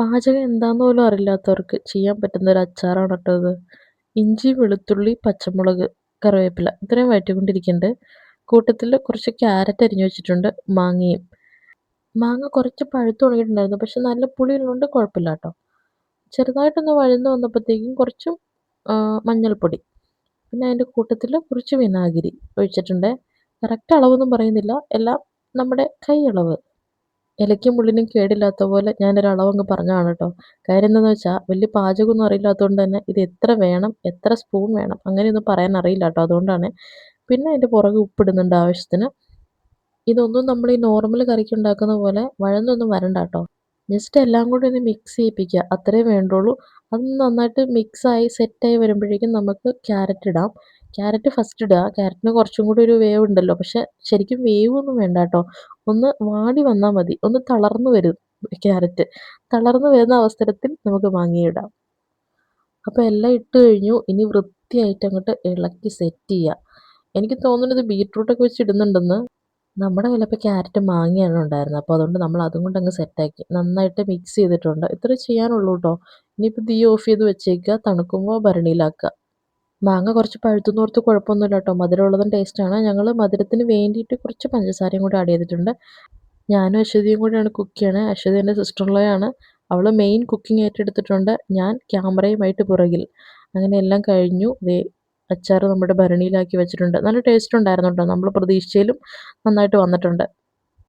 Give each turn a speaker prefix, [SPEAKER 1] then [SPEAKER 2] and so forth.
[SPEAKER 1] പാചകം എന്താന്ന് പോലും അറിയില്ലാത്തവർക്ക് ചെയ്യാൻ പറ്റുന്ന ഒരു അച്ചാറാണ് കേട്ടോ ഇത്. ഇഞ്ചി, വെളുത്തുള്ളി, പച്ചമുളക്, കറിവേപ്പില ഇത്രയും വഴറ്റിക്കൊണ്ടിരിക്കുന്നുണ്ട്. കൂട്ടത്തിൽ കുറച്ച് ക്യാരറ്റ് അരിഞ്ഞു വെച്ചിട്ടുണ്ട്, മാങ്ങയും. മാങ്ങ കുറച്ച് പഴുത്ത് തുടങ്ങിയിട്ടുണ്ടായിരുന്നു. പക്ഷെ നല്ല പുളി ഉള്ളതുകൊണ്ട് കുഴപ്പമില്ല കേട്ടോ. ചെറുതായിട്ടൊന്ന് വഴന്ന് വന്നപ്പോഴത്തേക്കും കുറച്ച് മഞ്ഞൾപ്പൊടി, പിന്നെ അതിൻ്റെ കൂട്ടത്തിൽ കുറച്ച് വിനാഗിരി ഒഴിച്ചിട്ടുണ്ട്. കറക്റ്റ് അളവൊന്നും പറയുന്നില്ല, എല്ലാം നമ്മുടെ കൈയളവ്. ഇലയ്ക്കും മുള്ളിനും കേടില്ലാത്ത പോലെ ഞാനൊരളവങ്ങ് പറഞ്ഞതാണ് കേട്ടോ. കാര്യം എന്താണെന്ന് വെച്ചാൽ വലിയ പാചകമൊന്നും അറിയില്ലാത്തതുകൊണ്ട് തന്നെ ഇത് എത്ര വേണം, എത്ര സ്പൂൺ വേണം അങ്ങനെയൊന്നും പറയാൻ അറിയില്ല കേട്ടോ. അതുകൊണ്ടാണ്. പിന്നെ അതിൻ്റെ പുറകെ ഉപ്പിടുന്നുണ്ട് ആവശ്യത്തിന്. ഇതൊന്നും നമ്മൾ ഈ നോർമൽ കറിക്ക് ഉണ്ടാക്കുന്ന പോലെ വഴന്നൊന്നും വരണ്ട കേട്ടോ. ജസ്റ്റ് എല്ലാം കൂടി ഒന്ന് മിക്സ് ചെയ്യിപ്പിക്കുക, അത്രേ വേണ്ടുള്ളൂ. അത് നന്നായിട്ട് മിക്സായി സെറ്റായി വരുമ്പോഴേക്കും നമുക്ക് ക്യാരറ്റ് ഇടാം. ക്യാരറ്റ് ഫസ്റ്റ് ഇടുക. ക്യാരറ്റിന് കുറച്ചും കൂടി ഒരു വേവ് ഉണ്ടല്ലോ. പക്ഷെ ശരിക്കും വേവൊന്നും വേണ്ട കേട്ടോ. ഒന്ന് വാടി വന്നാൽ മതി. ഒന്ന് തളർന്ന് വരും ക്യാരറ്റ്. തളർന്ന് വരുന്ന അവസരത്തിൽ നമുക്ക് മാങ്ങയിടാം. അപ്പോൾ എല്ലാം ഇട്ട് കഴിഞ്ഞു. ഇനി വൃത്തിയായിട്ട് അങ്ങോട്ട് ഇളക്കി സെറ്റ് ചെയ്യുക. എനിക്ക് തോന്നുന്നത് ബീറ്റ്റൂട്ടൊക്കെ വെച്ച് ഇടുന്നുണ്ടെന്ന്. നമ്മുടെ കയ്യിൽ അപ്പോൾ ക്യാരറ്റും മാങ്ങയാണ് ഉണ്ടായിരുന്നത്. അപ്പോൾ അതുകൊണ്ട് നമ്മൾ അതും കൊണ്ടങ്ങ് സെറ്റാക്കി. നന്നായിട്ട് മിക്സ് ചെയ്തിട്ടുണ്ട്. ഇത്രേ ചെയ്യാനുള്ളൂ കേട്ടോ. ഇനിയിപ്പോൾ തീ ഓഫ് ചെയ്ത് വെച്ചേക്കുക. തണുക്കുമ്പോൾ ഭരണിയിലാക്കുക. മാങ്ങ കുറച്ച് പഴുത്തുന്നോർത്ത് കുഴപ്പമൊന്നുമില്ല കേട്ടോ. മധുരമുള്ളതും ടേസ്റ്റാണ്. ഞങ്ങൾ മധുരത്തിന് വേണ്ടിയിട്ട് കുറച്ച് പഞ്ചസാരയും കൂടി ആഡ് ചെയ്തിട്ടുണ്ട്. ഞാനും അശ്വതിയും കൂടിയാണ് കുക്ക് ചെയ്യണത്. അശ്വതി എൻ്റെ സിസ്റ്റർ ഇൻ ലോ ആണ്. അവൾ മെയിൻ കുക്കിംഗ് ഏറ്റെടുത്തിട്ടുണ്ട്. ഞാൻ ക്യാമറയുമായിട്ട് പുറകിൽ. അങ്ങനെ എല്ലാം കഴിഞ്ഞു. ദേ അച്ചാർ നമ്മുടെ ഭരണിയിലാക്കി വെച്ചിട്ടുണ്ട്. നല്ല ടേസ്റ്റ് ഉണ്ടായിരുന്നു കേട്ടോ. നമ്മൾ പ്രതീക്ഷിച്ചതിലും നന്നായിട്ട് വന്നിട്ടുണ്ട്.